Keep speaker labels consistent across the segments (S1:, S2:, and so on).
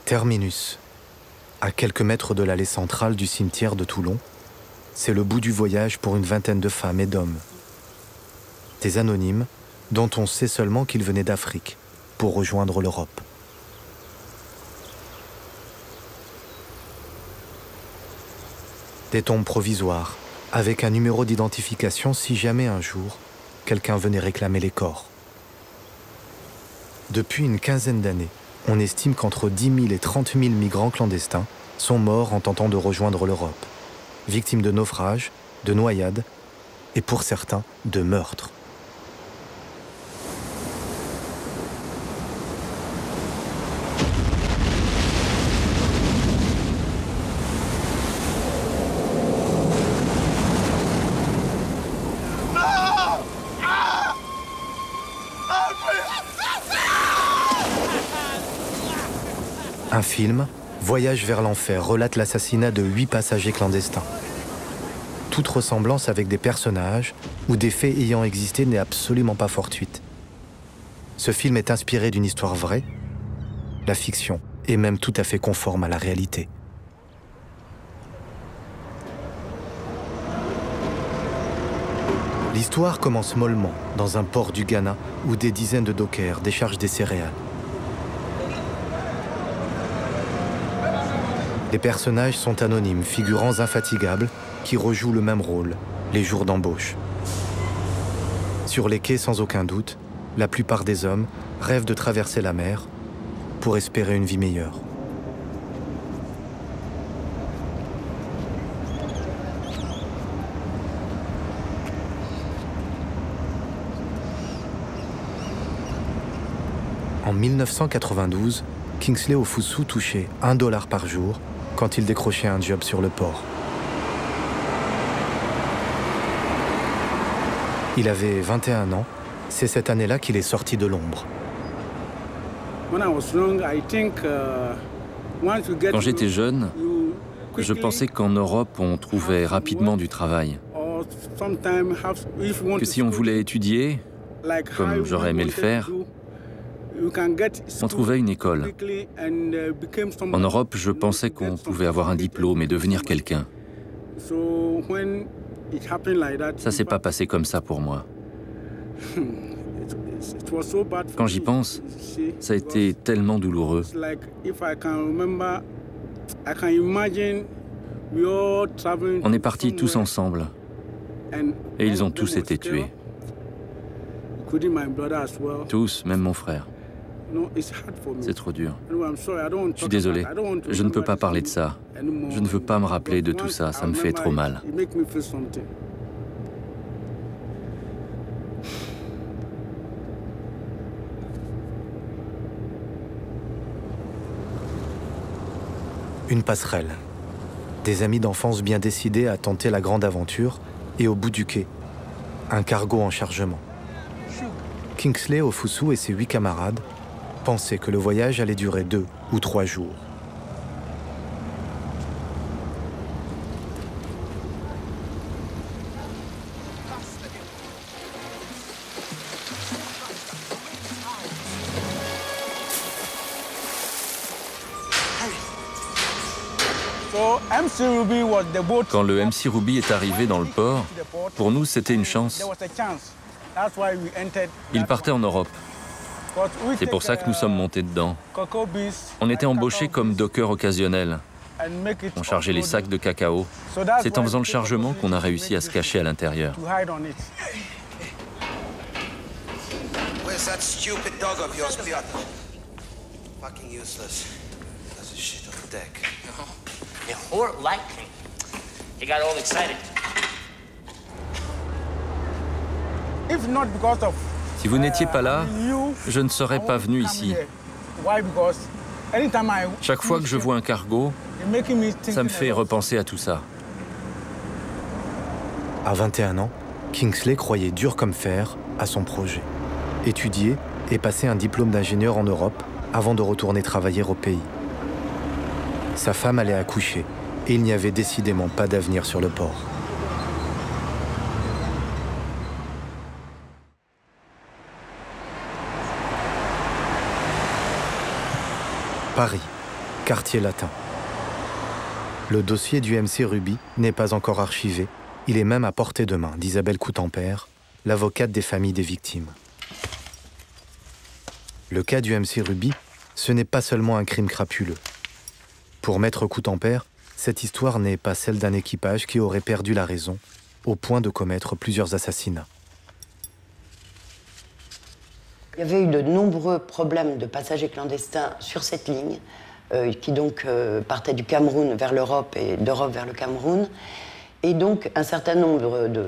S1: Terminus, à quelques mètres de l'allée centrale du cimetière de Toulon, c'est le bout du voyage pour une vingtaine de femmes et d'hommes. Des anonymes dont on sait seulement qu'ils venaient d'Afrique pour rejoindre l'Europe. Des tombes provisoires, avec un numéro d'identification si jamais un jour, quelqu'un venait réclamer les corps. Depuis une quinzaine d'années, on estime qu'entre 10 000 et 30 000 migrants clandestins sont morts en tentant de rejoindre l'Europe, victimes de naufrages, de noyades et pour certains, de meurtres. Un film, Voyage vers l'enfer, relate l'assassinat de 8 passagers clandestins. Toute ressemblance avec des personnages ou des faits ayant existé n'est absolument pas fortuite. Ce film est inspiré d'une histoire vraie, la fiction est même tout à fait conforme à la réalité. L'histoire commence mollement dans un port du Ghana où des dizaines de dockers déchargent des céréales. Les personnages sont anonymes, figurants infatigables, qui rejouent le même rôle, les jours d'embauche. Sur les quais, sans aucun doute, la plupart des hommes rêvent de traverser la mer pour espérer une vie meilleure. En 1992, Kingsley Ofosu touchait $1 par jour quand il décrochait un job sur le port. Il avait 21 ans, c'est cette année-là qu'il est sorti de l'ombre.
S2: Quand j'étais jeune, je pensais qu'en Europe, on trouvait rapidement du travail. Que si on voulait étudier, comme j'aurais aimé le faire, on trouvait une école. En Europe, je pensais qu'on pouvait avoir un diplôme et devenir quelqu'un. Ça s'est pas passé comme ça pour moi. Quand j'y pense, ça a été tellement douloureux. On est partis tous ensemble et ils ont tous été tués. Tous, même mon frère. C'est trop dur. Je suis désolé, je ne peux pas parler de ça. Je ne veux pas me rappeler de tout ça, ça me fait trop mal.
S1: Une passerelle. Des amis d'enfance bien décidés à tenter la grande aventure et au bout du quai, un cargo en chargement. Kingsley Ofosu et ses 8 camarades pensaient que le voyage allait durer 2 ou 3 jours.
S2: Quand le MC Ruby est arrivé dans le port, pour nous, c'était une chance. Il partait en Europe. C'est pour ça que nous sommes montés dedans. On était embauchés comme dockers occasionnels. On chargeait les sacs de cacao. C'est en faisant le chargement qu'on a réussi à se cacher à l'intérieur. Si vous n'étiez pas là, je ne serais pas venu ici. Chaque fois que je vois un cargo, ça me fait repenser à tout ça.
S1: À 21 ans, Kingsley croyait dur comme fer à son projet. Étudier et passer un diplôme d'ingénieur en Europe avant de retourner travailler au pays. Sa femme allait accoucher et il n'y avait décidément pas d'avenir sur le port. Paris, quartier latin. Le dossier du MC Ruby n'est pas encore archivé. Il est même à portée de main d'Isabelle Coutempère, l'avocate des familles des victimes. Le cas du MC Ruby, ce n'est pas seulement un crime crapuleux. Pour Maître Coutempère, cette histoire n'est pas celle d'un équipage qui aurait perdu la raison au point de commettre plusieurs assassinats.
S3: Il y avait eu de nombreux problèmes de passagers clandestins sur cette ligne, qui donc partait du Cameroun vers l'Europe et d'Europe vers le Cameroun. Et donc, un certain nombre de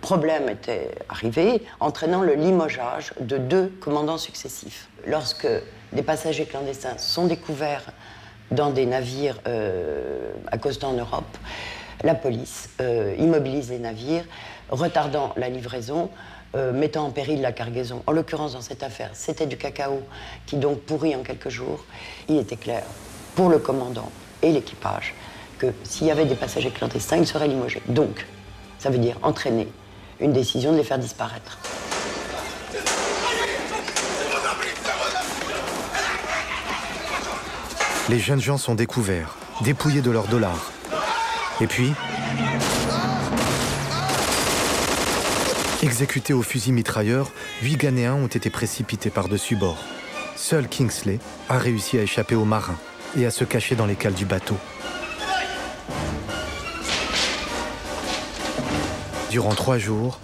S3: problèmes étaient arrivés, entraînant le limogeage de 2 commandants successifs. Lorsque des passagers clandestins sont découverts dans des navires accostant en Europe, la police immobilise les navires, retardant la livraison, mettant en péril la cargaison. En l'occurrence, dans cette affaire, c'était du cacao qui donc pourrit en quelques jours. Il était clair pour le commandant et l'équipage que s'il y avait des passagers clandestins, ils seraient limogés. Donc, ça veut dire entraîner une décision de les faire disparaître.
S1: Les jeunes gens sont découverts, dépouillés de leurs dollars. Et puis, exécutés au fusil mitrailleur, 8 Ghanéens ont été précipités par-dessus bord. Seul Kingsley a réussi à échapper aux marins et à se cacher dans les cales du bateau. Durant 3 jours,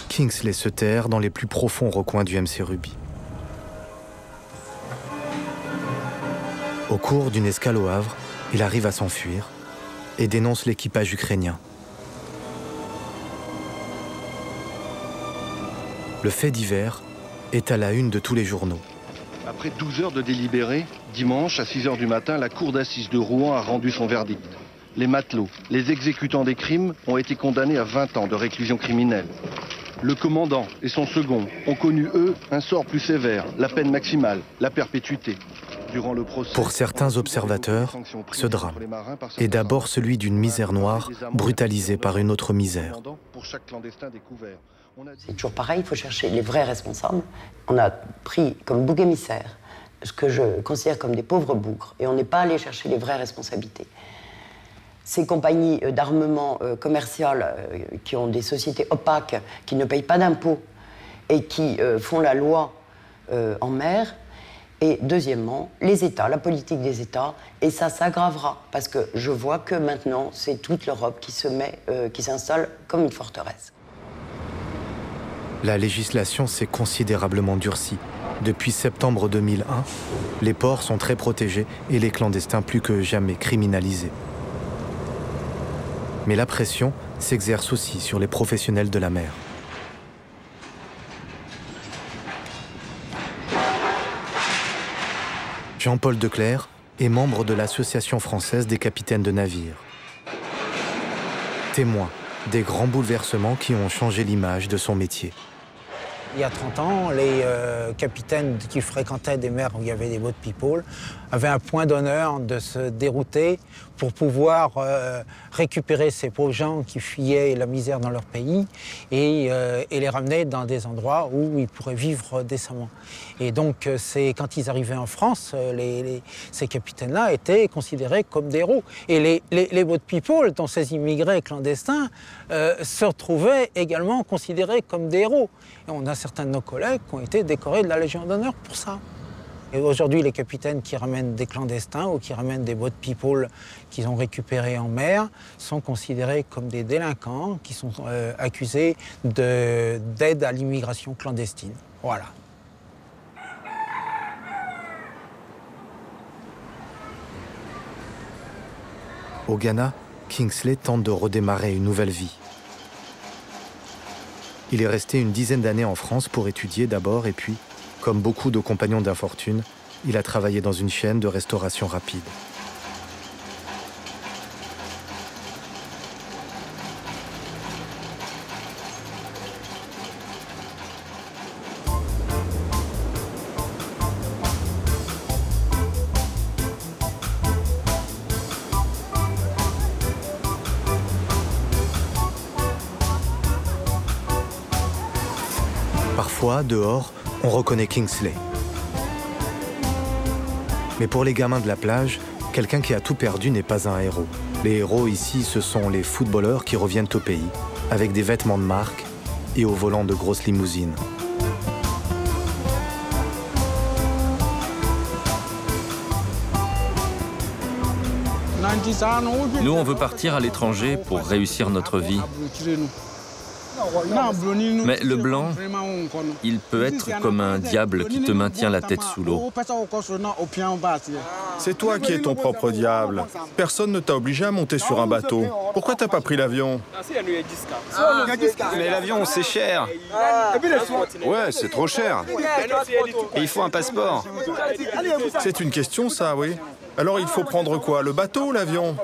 S1: Kingsley se terre dans les plus profonds recoins du MC Ruby. Au cours d'une escale au Havre, il arrive à s'enfuir et dénonce l'équipage ukrainien. Le fait divers est à la une de tous les journaux.
S4: Après 12 heures de délibéré, dimanche à 6 heures du matin, la cour d'assises de Rouen a rendu son verdict. Les matelots, les exécutants des crimes, ont été condamnés à 20 ans de réclusion criminelle. Le commandant et son second ont connu, eux, un sort plus sévère, la peine maximale, la perpétuité. Durant le procès,
S1: pour certains observateurs, ce drame est d'abord celui d'une misère noire brutalisée par une autre misère.
S3: C'est toujours pareil, il faut chercher les vrais responsables. On a pris comme bouc émissaire ce que je considère comme des pauvres bougres, et on n'est pas allé chercher les vraies responsabilités. Ces compagnies d'armement commercial qui ont des sociétés opaques, qui ne payent pas d'impôts et qui font la loi en mer. Et deuxièmement, les États, la politique des États, et ça s'aggravera, parce que je vois que maintenant, c'est toute l'Europe qui s'installe comme une forteresse.
S1: La législation s'est considérablement durcie. Depuis septembre 2001, les ports sont très protégés et les clandestins plus que jamais criminalisés. Mais la pression s'exerce aussi sur les professionnels de la mer. Jean-Paul Declercq est membre de l'Association française des capitaines de navires. Témoin des grands bouleversements qui ont changé l'image de son métier.
S5: Il y a 30 ans, les capitaines qui fréquentaient des mers où il y avait des boat people avaient un point d'honneur de se dérouter pour pouvoir récupérer ces pauvres gens qui fuyaient la misère dans leur pays et les ramener dans des endroits où ils pourraient vivre décemment. Et donc, quand ils arrivaient en France, ces capitaines-là étaient considérés comme des héros. Et les boat people, dont ces immigrés clandestins, se retrouvaient également considérés comme des héros. Et on a certains de nos collègues qui ont été décorés de la Légion d'honneur pour ça. Et aujourd'hui, les capitaines qui ramènent des clandestins ou qui ramènent des boat people qu'ils ont récupérés en mer sont considérés comme des délinquants qui sont accusés d'aide à l'immigration clandestine. Voilà.
S1: Au Ghana, Kingsley tente de redémarrer une nouvelle vie. Il est resté une dizaine d'années en France pour étudier d'abord et puis, comme beaucoup de compagnons d'infortune, il a travaillé dans une chaîne de restauration rapide. Parfois, dehors, on reconnaît Kingsley. Mais pour les gamins de la plage, Quelqu'un qui a tout perdu n'est pas un héros. Les héros ici, ce sont les footballeurs qui reviennent au pays, avec des vêtements de marque et au volant de grosses limousines.
S2: Nous, on veut partir à l'étranger pour réussir notre vie. Mais le blanc, il peut être comme un diable qui te maintient la tête sous l'eau.
S6: C'est toi qui es ton propre diable. Personne ne t'a obligé à monter sur un bateau. Pourquoi t'as pas pris l'avion?
S7: Mais l'avion, c'est cher.
S8: Ouais, c'est trop cher.
S7: Et il faut un passeport.
S6: C'est une question, ça, oui. Alors il faut prendre quoi? Le bateau ou l'avion?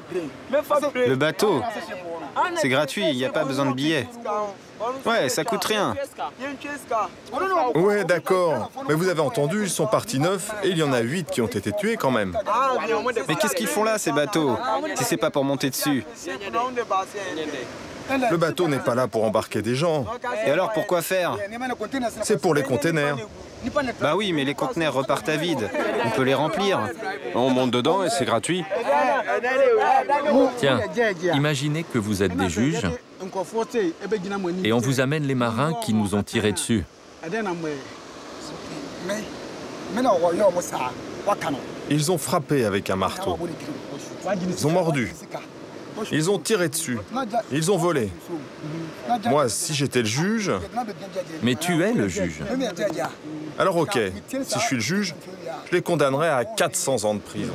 S7: Le bateau, c'est gratuit, il n'y a pas besoin de billets. Ouais, ça coûte rien.
S6: Ouais, d'accord. Mais vous avez entendu, ils sont partis 9 et il y en a 8 qui ont été tués quand même.
S7: Mais qu'est-ce qu'ils font là, ces bateaux, si c'est pas pour monter dessus?
S6: Le bateau n'est pas là pour embarquer des gens.
S7: Et alors, pourquoi faire?
S6: C'est pour les containers.
S7: Bah oui, mais les conteneurs repartent à vide. On peut les remplir.
S8: On monte dedans et c'est gratuit.
S2: Tiens, imaginez que vous êtes des juges et on vous amène les marins qui nous ont tiré dessus.
S6: Ils ont frappé avec un marteau. Ils ont mordu. Ils ont tiré dessus. Ils ont volé. Moi, si j'étais le juge...
S2: Mais tu es le juge.
S6: Alors ok, si je suis le juge, je les condamnerais à 400 ans de prison.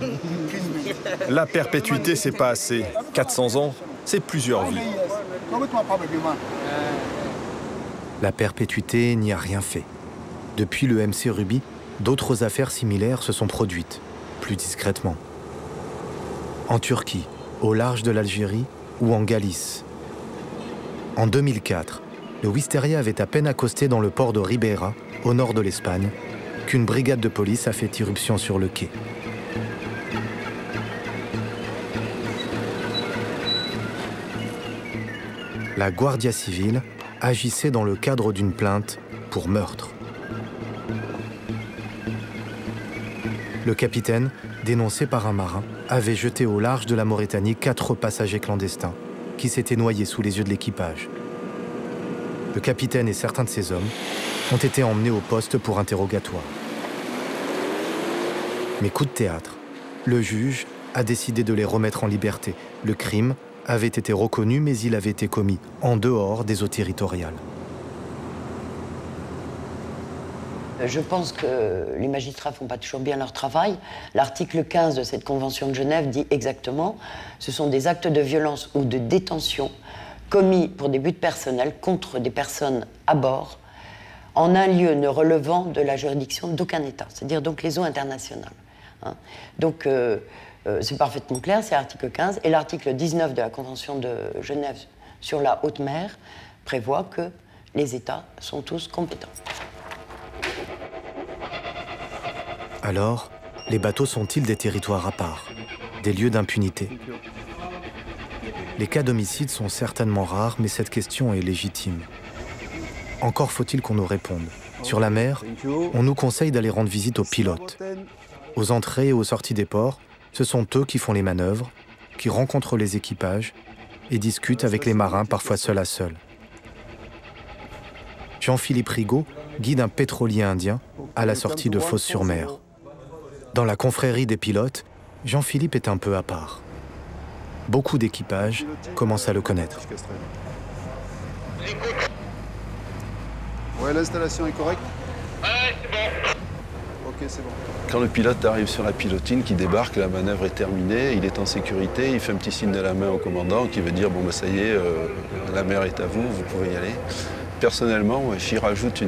S6: La perpétuité, c'est pas assez. 400 ans, c'est plusieurs vies.
S1: La perpétuité n'y a rien fait. Depuis le MC Ruby, d'autres affaires similaires se sont produites, plus discrètement. En Turquie, au large de l'Algérie ou en Galice. En 2004, le Wisteria avait à peine accosté dans le port de Ribeira, au nord de l'Espagne, qu'une brigade de police a fait irruption sur le quai. La Guardia Civile agissait dans le cadre d'une plainte pour meurtre. Le capitaine, dénoncé par un marin, avait jeté au large de la Mauritanie 4 passagers clandestins qui s'étaient noyés sous les yeux de l'équipage. Le capitaine et certains de ses hommes ont été emmenés au poste pour interrogatoire. Mais coup de théâtre, le juge a décidé de les remettre en liberté. Le crime avait été reconnu, mais il avait été commis en dehors des eaux territoriales.
S3: Je pense que les magistrats ne font pas toujours bien leur travail. L'article 15 de cette Convention de Genève dit exactement « Ce sont des actes de violence ou de détention commis pour des buts personnels contre des personnes à bord en un lieu ne relevant de la juridiction d'aucun État », c'est-à-dire donc les eaux internationales. Hein. Donc c'est parfaitement clair, c'est l'article 15. Et l'article 19 de la Convention de Genève sur la haute mer prévoit que les États sont tous compétents.
S1: Alors, les bateaux sont-ils des territoires à part, des lieux d'impunité? Les cas d'homicide sont certainement rares, mais cette question est légitime. Encore faut-il qu'on nous réponde. Sur la mer, on nous conseille d'aller rendre visite aux pilotes. Aux entrées et aux sorties des ports, ce sont eux qui font les manœuvres, qui rencontrent les équipages et discutent avec les marins, parfois seul à seul. Jean-Philippe Rigaud guide un pétrolier indien à la sortie de Fos-sur-Mer. Dans la confrérie des pilotes, Jean-Philippe est un peu à part. Beaucoup d'équipages commencent à le connaître.
S9: Ouais, l'installation est correcte? Ouais, c'est bon. Ok, c'est bon.
S8: Quand le pilote arrive sur la pilotine, qui débarque, la manœuvre est terminée, il est en sécurité, il fait un petit signe de la main au commandant qui veut dire « bon ben ça y est, la mer est à vous, vous pouvez y aller ». Personnellement, j'y rajoute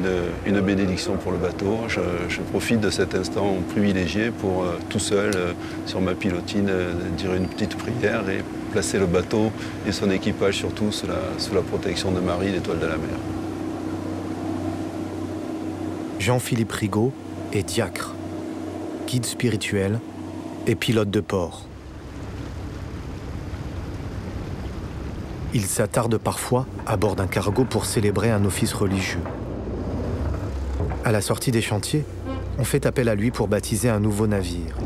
S8: une bénédiction pour le bateau. Je profite de cet instant privilégié pour, tout seul, sur ma pilotine, dire une petite prière et placer le bateau et son équipage surtout sous la protection de Marie, l'étoile de la mer.
S1: Jean-Philippe Rigaud est diacre, guide spirituel et pilote de port. Il s'attarde parfois à bord d'un cargo pour célébrer un office religieux. À la sortie des chantiers, on fait appel à lui pour baptiser un nouveau navire.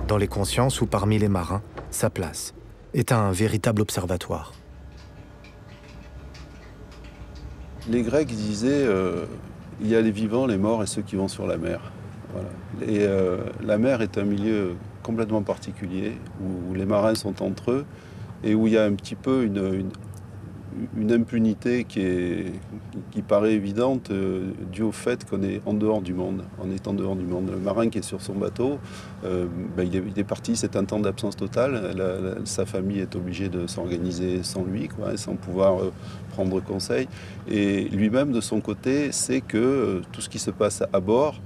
S1: dans les consciences ou parmi les marins, sa place est un véritable observatoire.
S8: Les Grecs disaient il y a les vivants, les morts et ceux qui vont sur la mer. Voilà. Et la mer est un milieu complètement particulier où les marins sont entre eux et où il y a un petit peu une impunité qui paraît évidente due au fait qu'on est en dehors du monde. On est en dehors du monde. Le marin qui est sur son bateau, il est parti, c'est un temps d'absence totale. Sa famille est obligée de s'organiser sans lui, quoi, sans pouvoir prendre conseil. Et lui-même, de son côté, sait que tout ce qui se passe à bord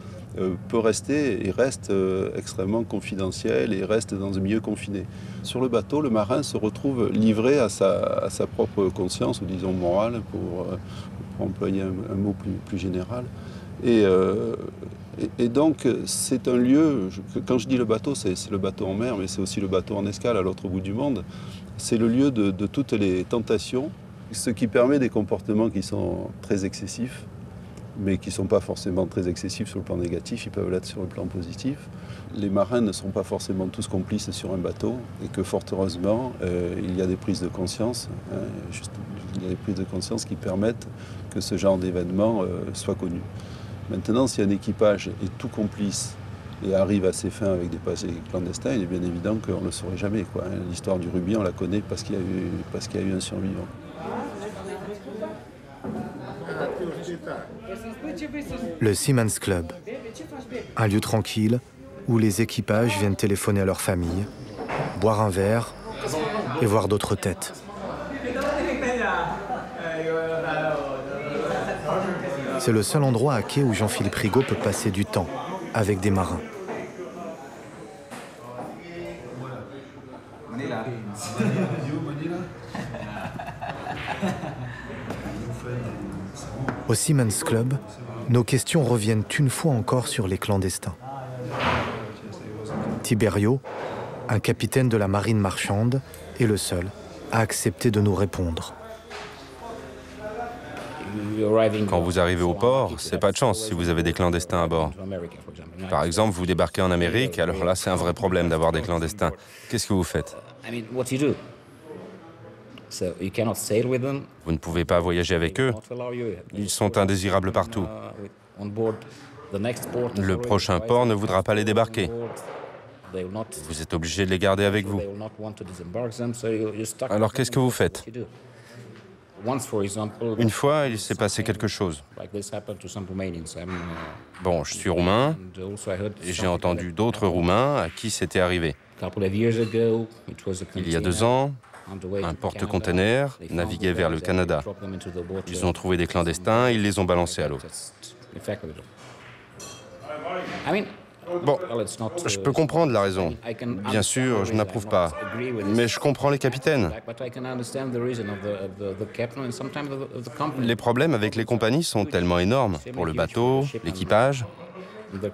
S8: peut rester et reste extrêmement confidentiel et reste dans un milieu confiné. Sur le bateau, le marin se retrouve livré à sa propre conscience, ou disons morale, pour employer un mot plus général. Et donc, c'est un lieu, quand je dis le bateau, c'est le bateau en mer, mais c'est aussi le bateau en escale à l'autre bout du monde. C'est le lieu de toutes les tentations, ce qui permet des comportements qui sont très excessifs, mais qui ne sont pas forcément très excessifs sur le plan négatif, ils peuvent l'être sur le plan positif. Les marins ne sont pas forcément tous complices sur un bateau, et que fort heureusement, il y a des prises de conscience, il y a des prises de conscience qui permettent que ce genre d'événement soit connu. Maintenant, si un équipage est tout complice et arrive à ses fins avec des passagers clandestins, il est bien évident qu'on ne le saurait jamais, quoi. L'histoire du Ruby, on la connaît parce qu'il y a eu un survivant.
S1: Le Seamen's Club, un lieu tranquille où les équipages viennent téléphoner à leur famille, boire un verre et voir d'autres têtes. C'est le seul endroit à quai où Jean-Philippe Rigaud peut passer du temps avec des marins. Au Seamen's Club, nos questions reviennent une fois encore sur les clandestins. Tiberio, un capitaine de la marine marchande, est le seul à accepter de nous répondre.
S10: Quand vous arrivez au port, c'est pas de chance si vous avez des clandestins à bord. Par exemple, vous débarquez en Amérique, alors là, c'est un vrai problème d'avoir des clandestins. Qu'est-ce que vous faites? Vous ne pouvez pas voyager avec eux. Ils sont indésirables partout. Le prochain port ne voudra pas les débarquer. Vous êtes obligé de les garder avec vous. Alors qu'est-ce que vous faites? Une fois, il s'est passé quelque chose. Bon, je suis roumain et j'ai entendu d'autres Roumains à qui c'était arrivé. Il y a 2 ans, un porte-container naviguait vers le Canada. Ils ont trouvé des clandestins, ils les ont balancés à l'eau. Bon, je peux comprendre la raison. Bien sûr, je n'approuve pas. Mais je comprends les capitaines. Les problèmes avec les compagnies sont tellement énormes. Pour le bateau, l'équipage.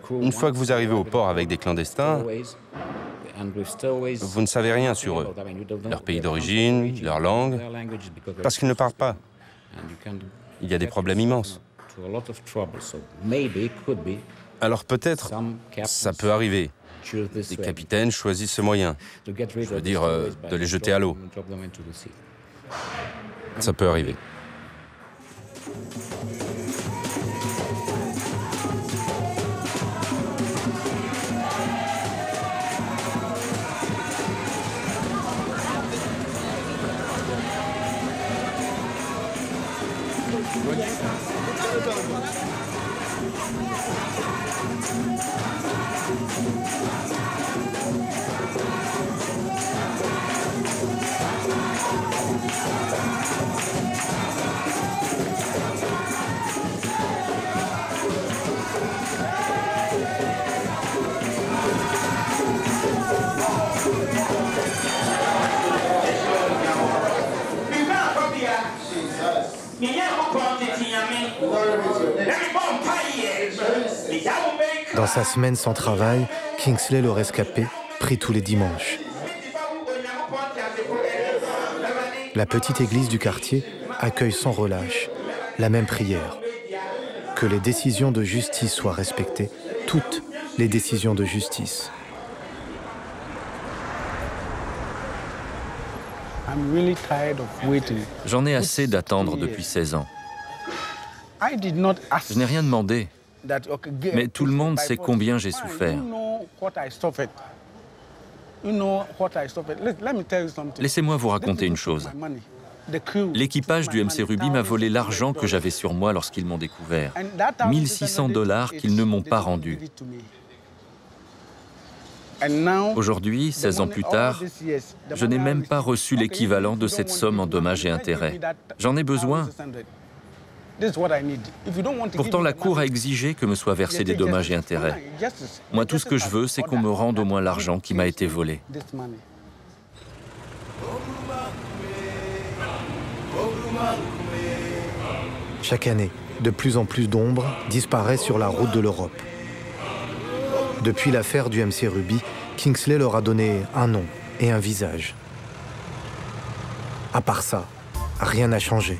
S10: Une fois que vous arrivez au port avec des clandestins, vous ne savez rien sur eux. Leur pays d'origine, leur langue, parce qu'ils ne parlent pas. Il y a des problèmes immenses. Alors peut-être, ça peut arriver. Les capitaines choisissent ce moyen. Je veux dire, de les jeter à l'eau. Ça peut arriver.
S1: Dans sa semaine sans travail, Kingsley, le rescapé, prie tous les dimanches. La petite église du quartier accueille sans relâche la même prière. Que les décisions de justice soient respectées, toutes les décisions de justice.
S2: J'en ai assez d'attendre depuis 16 ans. Je n'ai rien demandé, mais tout le monde sait combien j'ai souffert. Laissez-moi vous raconter une chose. L'équipage du MC Ruby m'a volé l'argent que j'avais sur moi lorsqu'ils m'ont découvert. 1 600 $ qu'ils ne m'ont pas rendus. Aujourd'hui, 16 ans plus tard, je n'ai même pas reçu l'équivalent de cette somme en dommages et intérêts. J'en ai besoin. Pourtant, la Cour a exigé que me soient versés des dommages et intérêts. Moi, tout ce que je veux, c'est qu'on me rende au moins l'argent qui m'a été volé.
S1: Chaque année, de plus en plus d'ombres disparaissent sur la route de l'Europe. Depuis l'affaire du MC Ruby, Kingsley leur a donné un nom et un visage. À part ça, rien n'a changé.